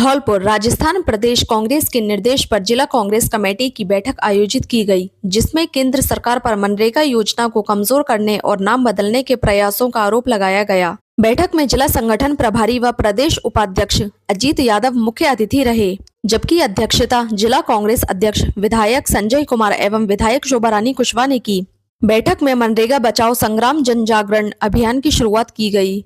धौलपुर राजस्थान प्रदेश कांग्रेस के निर्देश पर जिला कांग्रेस कमेटी की बैठक आयोजित की गई, जिसमें केंद्र सरकार पर मनरेगा योजना को कमजोर करने और नाम बदलने के प्रयासों का आरोप लगाया गया। बैठक में जिला संगठन प्रभारी व प्रदेश उपाध्यक्ष अजीत यादव मुख्य अतिथि रहे, जबकि अध्यक्षता जिला कांग्रेस अध्यक्ष विधायक संजय कुमार एवं विधायक शोभा रानी कुशवाहा ने की। बैठक में मनरेगा बचाओ संग्राम जन जागरण अभियान की शुरुआत की गई।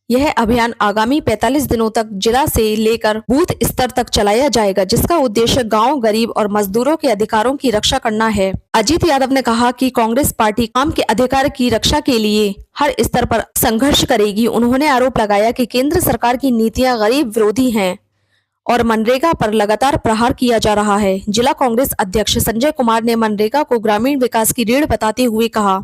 यह अभियान आगामी 45 दिनों तक जिला से लेकर बूथ स्तर तक चलाया जाएगा, जिसका उद्देश्य गांव, गरीब और मजदूरों के अधिकारों की रक्षा करना है। अजीत यादव ने कहा कि कांग्रेस पार्टी काम के अधिकार की रक्षा के लिए हर स्तर पर संघर्ष करेगी। उन्होंने आरोप लगाया कि केंद्र सरकार की नीतियां गरीब विरोधी हैं और मनरेगा पर लगातार प्रहार किया जा रहा है। जिला कांग्रेस अध्यक्ष संजय कुमार ने मनरेगा को ग्रामीण विकास की रीढ़ बताते हुए कहा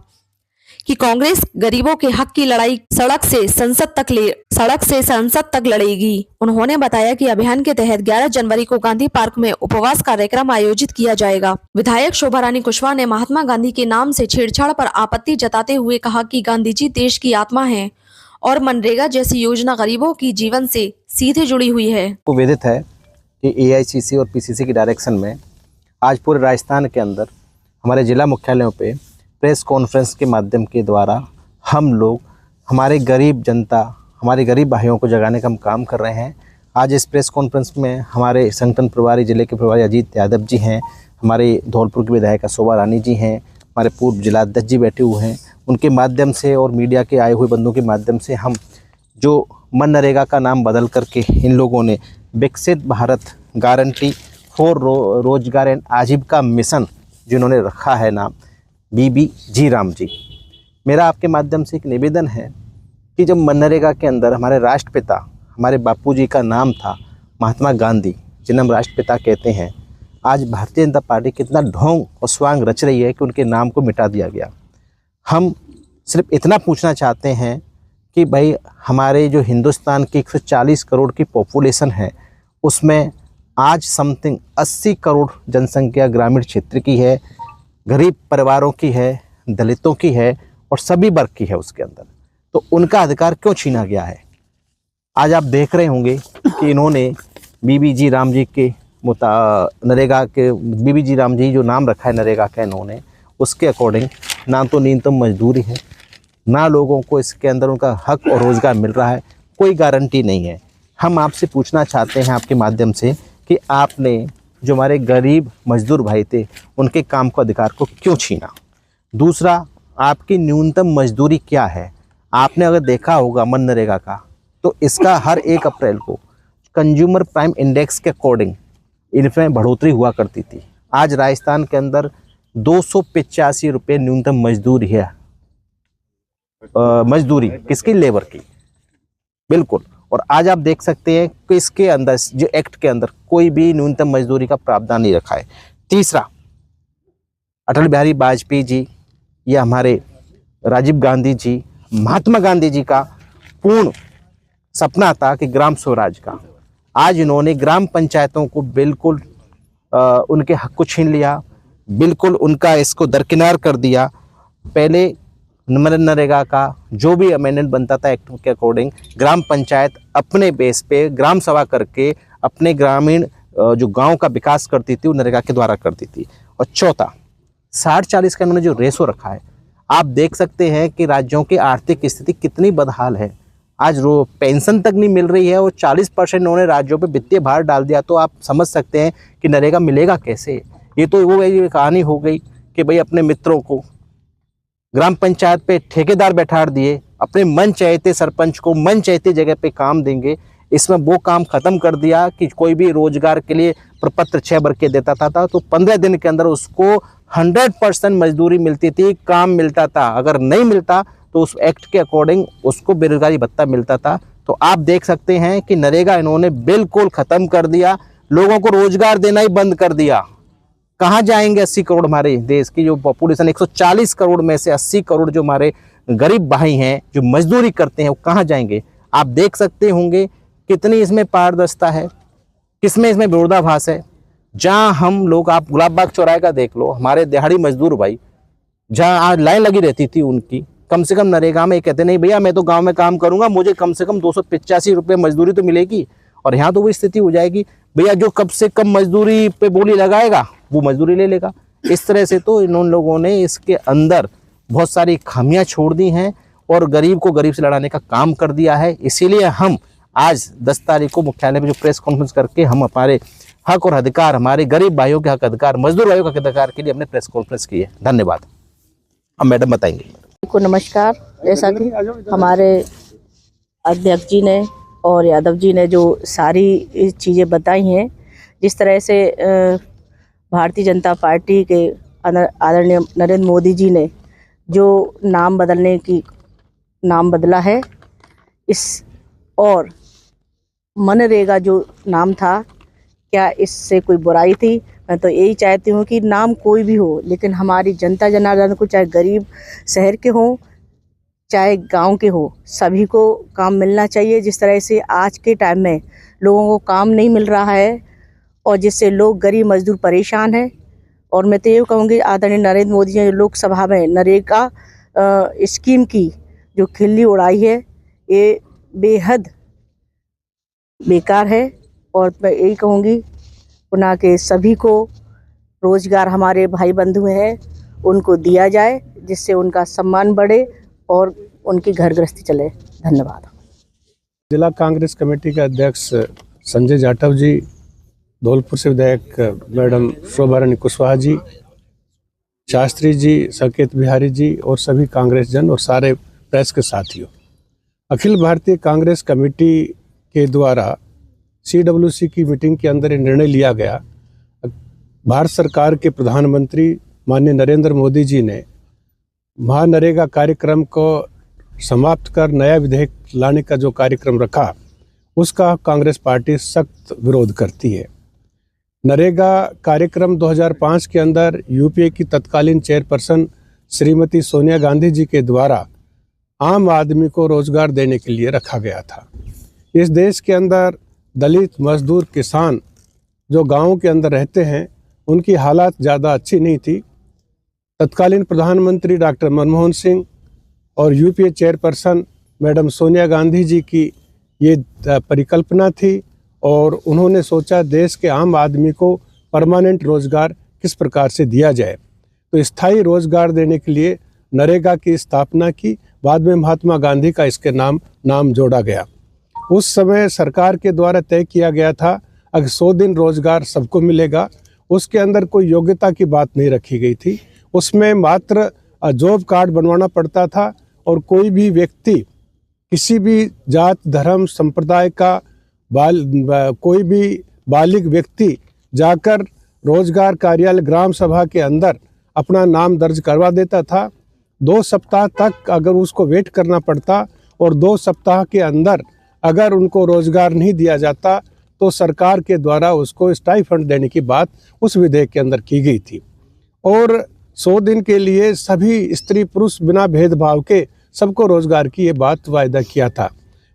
कि कांग्रेस गरीबों के हक की लड़ाई सड़क से संसद तक लड़ेगी। उन्होंने बताया कि अभियान के तहत 11 जनवरी को गांधी पार्क में उपवास कार्यक्रम आयोजित किया जाएगा। विधायक शोभा रानी कुशवाहा ने महात्मा गांधी के नाम से छेड़छाड़ पर आपत्ति जताते हुए कहा कि गांधी जी देश की आत्मा है और मनरेगा जैसी योजना गरीबों की जीवन से सीधे जुड़ी हुई है। को विदित है कि AICC और PCC की डायरेक्शन में आज पूरे राजस्थान के अंदर हमारे जिला मुख्यालयों पे प्रेस कॉन्फ्रेंस के माध्यम के द्वारा हम लोग हमारे गरीब जनता, हमारे गरीब भाइयों को जगाने का हम काम कर रहे हैं। आज इस प्रेस कॉन्फ्रेंस में हमारे संगठन प्रभारी जिले के प्रभारी अजीत यादव जी हैं, हमारे धौलपुर की विधायिका शोभा रानी जी हैं, हमारे पूर्व जिलाध्यक्ष जी बैठे हुए हैं। उनके माध्यम से और मीडिया के आए हुए बंधुओं के माध्यम से हम जो मनरेगा का नाम बदल करके इन लोगों ने विकसित भारत गारंटी फॉर रोजगार एंड आजीविका मिशन जिन्होंने रखा है नाम BBG राम जी, मेरा आपके माध्यम से एक निवेदन है कि जब मनरेगा के अंदर हमारे राष्ट्रपिता, हमारे बापूजी का नाम था महात्मा गांधी, जिन्हें हम राष्ट्रपिता कहते हैं, आज भारतीय जनता पार्टी कितना ढोंग और स्वांग रच रही है कि उनके नाम को मिटा दिया गया। हम सिर्फ इतना पूछना चाहते हैं कि भाई हमारे जो हिंदुस्तान की 140 करोड़ की पॉपुलेशन है, उसमें आज समथिंग 80 करोड़ जनसंख्या ग्रामीण क्षेत्र की है, गरीब परिवारों की है, दलितों की है और सभी वर्ग की है उसके अंदर। तो उनका अधिकार क्यों छीना गया है? आज आप देख रहे होंगे कि इन्होंने BBG राम जी के नरेगा के BBG राम जी जो नाम रखा है नरेगा का, इन्होंने उसके अकॉर्डिंग ना तो न्यूनतम मजदूरी है, ना लोगों को इसके अंदर उनका हक और रोज़गार मिल रहा है, कोई गारंटी नहीं है। हम आपसे पूछना चाहते हैं आपके माध्यम से कि आपने जो हमारे गरीब मजदूर भाई थे उनके काम को अधिकार को क्यों छीना? दूसरा, आपकी न्यूनतम मजदूरी क्या है? आपने अगर देखा होगा मनरेगा का, तो इसका हर 1 अप्रैल को कंज्यूमर प्राइम इंडेक्स के अकॉर्डिंग इनमें बढ़ोतरी हुआ करती थी। आज राजस्थान के अंदर 285 रुपये न्यूनतम मजदूरी है। मजदूरी किसकी? लेबर की, बिल्कुल। और आज आप देख सकते हैं कि इसके अंदर जो एक्ट के अंदर कोई भी न्यूनतम मजदूरी का प्रावधान नहीं रखा है। तीसरा, अटल बिहारी वाजपेयी जी या हमारे राजीव गांधी जी, महात्मा गांधी जी का पूर्ण सपना था कि ग्राम स्वराज का। आज इन्होंने ग्राम पंचायतों को बिल्कुल उनके हक को छीन लिया, बिल्कुल उनका इसको दरकिनार कर दिया। पहले मनरेगा का जो भी अमेंडमेंट बनता था एक्ट के अकॉर्डिंग, ग्राम पंचायत अपने बेस पे ग्राम सभा करके अपने ग्रामीण जो गांव का विकास करती थी वो नरेगा के द्वारा करती थी। और चौथा, 60-40 का इन्होंने जो रेशो रखा है, आप देख सकते हैं कि राज्यों की आर्थिक स्थिति कितनी बदहाल है। आज पेंशन तक नहीं मिल रही है और 40% इन्होंने राज्यों पे वित्तीय भार डाल दिया। तो आप समझ सकते हैं कि नरेगा मिलेगा कैसे। ये तो वो कहानी हो गई कि भाई अपने मित्रों को ग्राम पंचायत पे ठेकेदार बैठा दिए, अपने मन चाहते सरपंच को मन चाहते जगह पे काम देंगे। इसमें वो काम ख़त्म कर दिया कि कोई भी रोजगार के लिए प्रपत्र 6 भर के देता था तो 15 दिन के अंदर उसको 100% मजदूरी मिलती थी, काम मिलता था। अगर नहीं मिलता तो उस एक्ट के अकॉर्डिंग उसको बेरोजगारी भत्ता मिलता था। तो आप देख सकते हैं कि नरेगा इन्होंने बिल्कुल ख़त्म कर दिया, लोगों को रोजगार देना ही बंद कर दिया। कहाँ जाएंगे 80 करोड़ हमारे देश की जो पॉपुलेशन 140 करोड़ में से 80 करोड़ जो हमारे गरीब भाई हैं जो मजदूरी करते हैं वो कहाँ जाएंगे? आप देख सकते होंगे कितनी इसमें पारदर्शिता है, किसमें इसमें विरोधाभास है। जहाँ हम लोग, आप गुलाब बाग चौराहे का देख लो, हमारे दिहाड़ी मजदूर भाई जहाँ आज लाइन लगी रहती थी उनकी, कम से कम नरेगा में कहते नहीं भैया मैं तो गांव में काम करूंगा, मुझे कम से कम 285 रुपये मजदूरी तो मिलेगी। और यहाँ तो वो स्थिति हो जाएगी, भैया जो कम से कम मजदूरी पे बोली लगाएगा वो मजदूरी ले लेगा। इस तरह से तो इन लोगों ने इसके अंदर बहुत सारी खामियां छोड़ दी हैं और गरीब को गरीब से लड़ाने का काम कर दिया है। इसीलिए हम आज 10 तारीख को मुख्यालय में जो प्रेस कॉन्फ्रेंस करके हम हमारे हक और अधिकार, हमारे गरीब भाइयों के हक अधिकार, मजदूर भाइयों के हक अधिकार के लिए हमने प्रेस कॉन्फ्रेंस की है। धन्यवाद। अब मैडम बताएंगे। को नमस्कार। जैसा कि हमारे अध्यक्ष जी ने और यादव जी ने जो सारी चीज़ें बताई हैं, जिस तरह से भारतीय जनता पार्टी के आदरणीय नरेंद्र मोदी जी ने जो नाम बदला है, इस और मनरेगा जो नाम था, क्या इससे कोई बुराई थी? मैं तो यही चाहती हूँ कि नाम कोई भी हो, लेकिन हमारी जनता जनार्दन को, चाहे गरीब शहर के हों चाहे गांव के हो, सभी को काम मिलना चाहिए। जिस तरह से आज के टाइम में लोगों को काम नहीं मिल रहा है और जिससे लोग गरीब मजदूर परेशान हैं। और मैं तो ये कहूँगी, आदरणीय नरेंद्र मोदी जी ने लोकसभा में नरेगा स्कीम की जो खिल्ली उड़ाई है, ये बेहद बेकार है। और मैं यही कहूँगी, पुनः के सभी को रोज़गार, हमारे भाई बंधु हैं, उनको दिया जाए, जिससे उनका सम्मान बढ़े और उनकी घर गृहस्थी चले। धन्यवाद। जिला कांग्रेस कमेटी के अध्यक्ष संजय जाटव जी, धौलपुर से विधायक मैडम शोभा रानी कुशवाहा जी, शास्त्री जी, साकेत बिहारी जी और सभी कांग्रेस जन और सारे प्रेस के साथियों, अखिल भारतीय कांग्रेस कमेटी के द्वारा CWC की मीटिंग के अंदर निर्णय लिया गया। भारत सरकार के प्रधानमंत्री माननीय नरेंद्र मोदी जी ने महानरेगा कार्यक्रम को समाप्त कर नया विधेयक लाने का जो कार्यक्रम रखा, उसका कांग्रेस पार्टी सख्त विरोध करती है। नरेगा कार्यक्रम 2005 के अंदर यूपीए की तत्कालीन चेयरपर्सन श्रीमती सोनिया गांधी जी के द्वारा आम आदमी को रोजगार देने के लिए रखा गया था। इस देश के अंदर दलित, मजदूर, किसान जो गाँव के अंदर रहते हैं, उनकी हालात ज़्यादा अच्छी नहीं थी। तत्कालीन प्रधानमंत्री डॉक्टर मनमोहन सिंह और UPA chairperson madam Sonia Gandhi ji की ये परिकल्पना थी और उन्होंने सोचा देश के आम आदमी को परमानेंट रोजगार किस प्रकार से दिया जाए, तो स्थायी रोजगार देने के लिए नरेगा की स्थापना की। बाद में महात्मा गांधी का इसके नाम जोड़ा गया। उस समय सरकार के द्वारा तय किया गया था अगर 100 दिन रोजगार सबको मिलेगा। उसके अंदर कोई योग्यता की बात नहीं रखी गई थी। उसमें मात्र जॉब कार्ड बनवाना पड़ता था और कोई भी व्यक्ति, किसी भी जात, धर्म, संप्रदाय का कोई भी बालिग व्यक्ति जाकर रोजगार कार्यालय ग्राम सभा के अंदर अपना नाम दर्ज करवा देता था। 2 सप्ताह तक अगर उसको वेट करना पड़ता और 2 सप्ताह के अंदर अगर उनको रोजगार नहीं दिया जाता तो सरकार के द्वारा उसको स्टाइफंड देने की बात उस विधेयक के अंदर की गई थी। और 100 दिन के लिए सभी स्त्री पुरुष बिना भेदभाव के सबको रोजगार की ये बात वायदा किया था।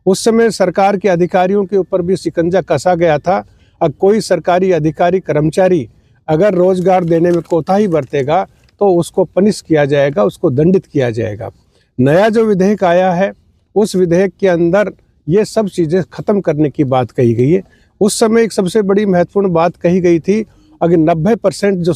उस समय सरकार के अधिकारियों के ऊपर भी शिकंजा कसा गया था। अब कोई सरकारी अधिकारी, कर्मचारी अगर रोजगार देने में कोताही बरतेगा तो उसको पनिश किया जाएगा, उसको दंडित किया जाएगा। नया जो विधेयक आया है, उस विधेयक के अंदर ये सब चीज़ें ख़त्म करने की बात कही गई है। उस समय एक सबसे बड़ी महत्वपूर्ण बात कही गई थी, अगर 90% जो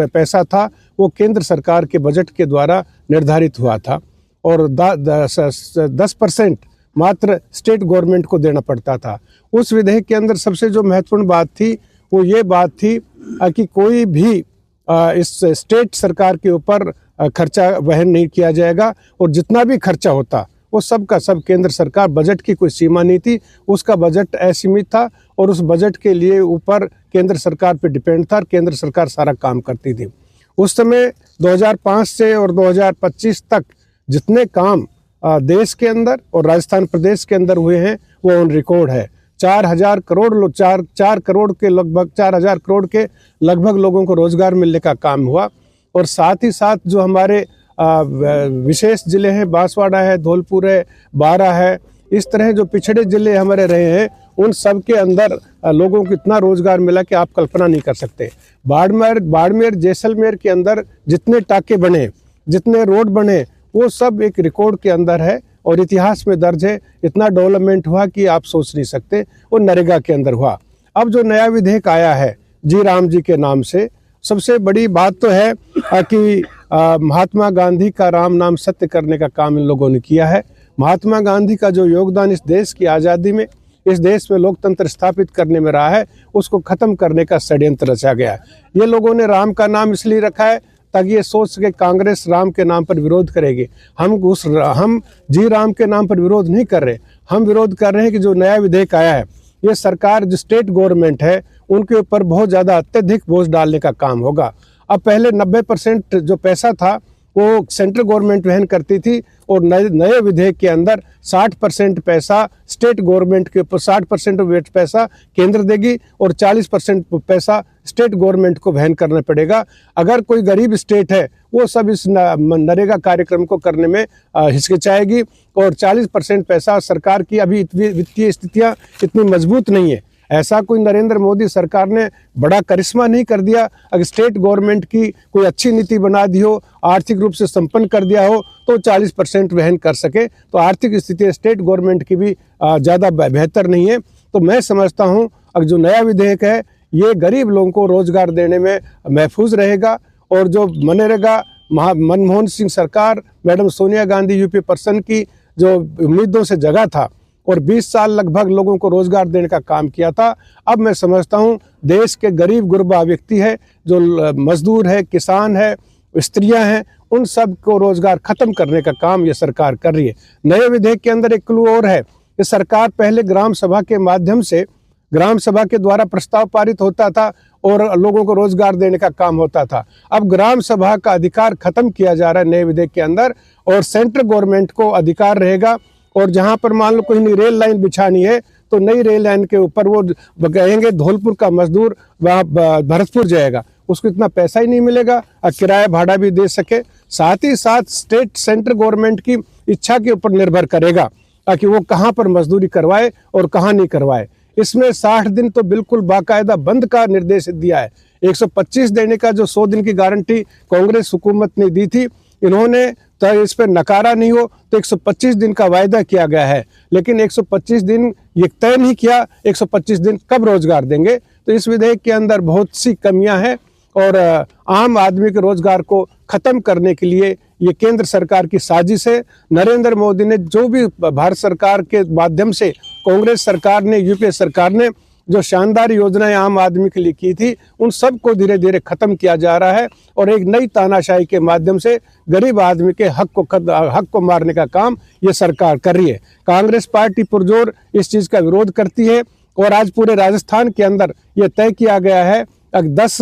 पैसा था वो केंद्र सरकार के बजट के द्वारा निर्धारित हुआ था और 10% मात्र स्टेट गवर्नमेंट को देना पड़ता था। उस विधेयक के अंदर सबसे जो महत्वपूर्ण बात थी वो ये बात थी कि कोई भी इस स्टेट सरकार के ऊपर खर्चा वहन नहीं किया जाएगा और जितना भी खर्चा होता वो सब का सब केंद्र सरकार, बजट की कोई सीमा नहीं थी, उसका बजट असीमित था और उस बजट के लिए ऊपर केंद्र सरकार पे डिपेंड था। केंद्र सरकार सारा काम करती थी। उस समय 2005 से और 2025 तक जितने काम देश के अंदर और राजस्थान प्रदेश के अंदर हुए हैं वो ऑन रिकॉर्ड है। 4 करोड़ के लगभग लोगों को रोजगार मिलने का काम हुआ। और साथ ही साथ जो हमारे विशेष जिले हैं, बांसवाड़ा है, धौलपुर है, बारा है, इस तरह जो पिछड़े जिले हमारे रहे हैं, उन सब के अंदर लोगों को इतना रोजगार मिला कि आप कल्पना नहीं कर सकते। बाड़मेर, जैसलमेर के अंदर जितने टाके बने, जितने रोड बने, वो सब एक रिकॉर्ड के अंदर है और इतिहास में दर्ज है। इतना डेवलपमेंट हुआ कि आप सोच नहीं सकते, वो नरेगा के अंदर हुआ। अब जो नया विधेयक आया है जी राम जी के नाम से, सबसे बड़ी बात तो है कि महात्मा गांधी का राम नाम सत्य करने का काम इन लोगों ने किया है। महात्मा गांधी का जो योगदान इस देश की आज़ादी में, इस देश में लोकतंत्र स्थापित करने में रहा है, उसको खत्म करने का षड्यंत्र रचा गया है। ये लोगों ने राम का नाम इसलिए रखा है ताकि ये सोच सके कांग्रेस राम के नाम पर विरोध करेगी। हम जी राम के नाम पर विरोध नहीं कर रहे, हम विरोध कर रहे हैं कि जो नया विधेयक आया है, ये सरकार जो स्टेट गवर्नमेंट है उनके ऊपर बहुत ज़्यादा अत्यधिक बोझ डालने का काम होगा। अब पहले 90% जो पैसा था वो सेंट्रल गवर्नमेंट वहन करती थी, और नए विधेयक के अंदर 60% पैसा स्टेट गवर्नमेंट के ऊपर, 60% पैसा केंद्र देगी और 40% पैसा स्टेट गवर्नमेंट को वहन करना पड़ेगा। अगर कोई गरीब स्टेट है वो सब इस नरेगा कार्यक्रम को करने में हिचकिचाएगी, और 40% पैसा सरकार की अभी वित्तीय स्थितियाँ इतनी मजबूत नहीं है। ऐसा कोई नरेंद्र मोदी सरकार ने बड़ा करिश्मा नहीं कर दिया। अगर स्टेट गवर्नमेंट की कोई अच्छी नीति बना दी हो, आर्थिक रूप से संपन्न कर दिया हो, तो 40% वहन कर सके। तो आर्थिक स्थिति स्टेट गवर्नमेंट की भी ज़्यादा बेहतर नहीं है। तो मैं समझता हूँ अगर जो नया विधेयक है ये गरीब लोगों को रोजगार देने में महफूज रहेगा। और जो मनरेगा मनमोहन सिंह सरकार, madam Sonia Gandhi UP person की जो उम्मीदों से जगह था और 20 साल लगभग लोगों को रोजगार देने का काम किया था, अब मैं समझता हूँ देश के गरीब गुरबा व्यक्ति है, जो मजदूर है, किसान है, स्त्रियां हैं, उन सब को रोजगार खत्म करने का काम ये सरकार कर रही है। नए विधेयक के अंदर एक क्लू और है कि सरकार पहले ग्राम सभा के माध्यम से, ग्राम सभा के द्वारा प्रस्ताव पारित होता था और लोगों को रोजगार देने का काम होता था। अब ग्राम सभा का अधिकार खत्म किया जा रहा है नए विधेयक के अंदर, और सेंट्रल गवर्नमेंट को अधिकार रहेगा। और जहाँ पर मान लो कोई नई रेल लाइन बिछानी है तो नई रेल लाइन के ऊपर वो कहेंगे धौलपुर का मजदूर वहाँ भरतपुर जाएगा, उसको इतना पैसा ही नहीं मिलेगा, किराया भाड़ा भी दे सके। साथ ही साथ स्टेट सेंट्रल गवर्नमेंट की इच्छा के ऊपर निर्भर करेगा कि वो कहाँ पर मजदूरी करवाए और कहाँ नहीं करवाए। इसमें 60 दिन तो बिल्कुल बाकायदा बंद का निर्देश दिया है। 125 देने का जो 100 दिन की गारंटी कांग्रेस हुकूमत ने दी थी, इन्होंने तो इस पर नकारा नहीं हो तो 125 दिन का वायदा किया गया है, लेकिन 125 दिन ये तय नहीं किया 125 दिन कब रोजगार देंगे। तो इस विधेयक के अंदर बहुत सी कमियां हैं, और आम आदमी के रोजगार को खत्म करने के लिए ये केंद्र सरकार की साजिश है। नरेंद्र मोदी ने जो भी भारत सरकार के माध्यम से कांग्रेस सरकार ने, यूपीए सरकार ने जो शानदार योजनाएं आम आदमी के लिए की थी, उन सब को धीरे धीरे खत्म किया जा रहा है, और एक नई तानाशाही के माध्यम से गरीब आदमी के हक को मारने का काम ये सरकार कर रही है। कांग्रेस पार्टी पुरजोर इस चीज़ का विरोध करती है, और आज पूरे राजस्थान के अंदर ये तय किया गया है 10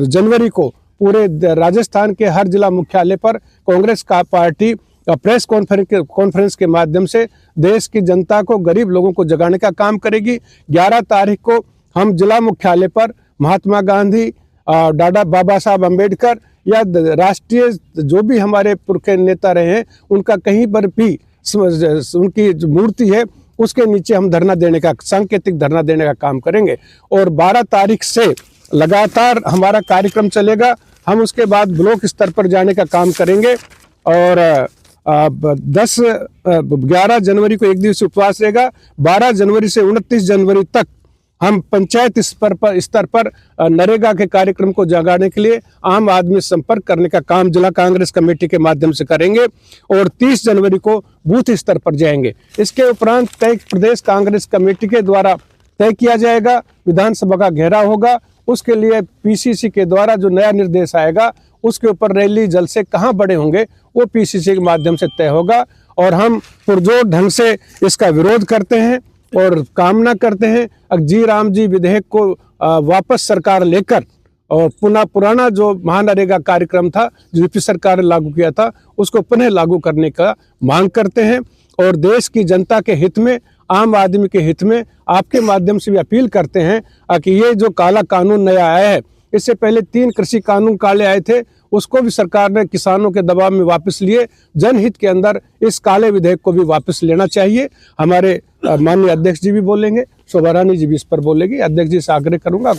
जनवरी को पूरे राजस्थान के हर जिला मुख्यालय पर कांग्रेस का पार्टी प्रेस कॉन्फ्रेंस के माध्यम से देश की जनता को, गरीब लोगों को जगाने का काम करेगी। 11 तारीख को हम जिला मुख्यालय पर महात्मा गांधी, डॉक्टर बाबा साहब अम्बेडकर या राष्ट्रीय जो भी हमारे पुरखे नेता रहे हैं उनका कहीं पर भी उनकी जो मूर्ति है उसके नीचे हम धरना देने का, सांकेतिक धरना देने का काम करेंगे। और 12 तारीख से लगातार हमारा कार्यक्रम चलेगा। हम उसके बाद ब्लॉक स्तर पर जाने का काम करेंगे, और 11 जनवरी को एक दिवसीय उपवास रहेगा। 12 जनवरी से 29 जनवरी तक हम पंचायत स्तर पर नरेगा के कार्यक्रम को जगाने के लिए आम आदमी संपर्क करने का काम जिला कांग्रेस कमेटी के माध्यम से करेंगे, और 30 जनवरी को बूथ स्तर पर जाएंगे। इसके उपरांत तय प्रदेश कांग्रेस कमेटी के द्वारा तय किया जाएगा, विधानसभा का घेराव होगा। उसके लिए पीसीसी के द्वारा जो नया निर्देश आएगा उसके ऊपर रैली जलसे कहाँ बड़े होंगे वो पीसीसी के माध्यम से तय होगा। और हम पुरजोर ढंग से इसका विरोध करते हैं और कामना करते हैं जी राम जी विधेयक को वापस सरकार लेकर, और पुनः पुराना जो महानरेगा कार्यक्रम था जो यूपी सरकार ने लागू किया था उसको पुनः लागू करने का मांग करते हैं। और देश की जनता के हित में, आम आदमी के हित में आपके माध्यम से भी अपील करते हैं कि ये जो काला कानून नया आया है, इससे पहले 3 कृषि कानून काले आए थे, उसको भी सरकार ने किसानों के दबाव में वापस लिए। जनहित के अंदर इस काले विधेयक को भी वापस लेना चाहिए। हमारे माननीय अध्यक्ष जी भी बोलेंगे, शोभा रानी जी भी इस पर बोलेंगे। अध्यक्ष जी से आग्रह करूंगा।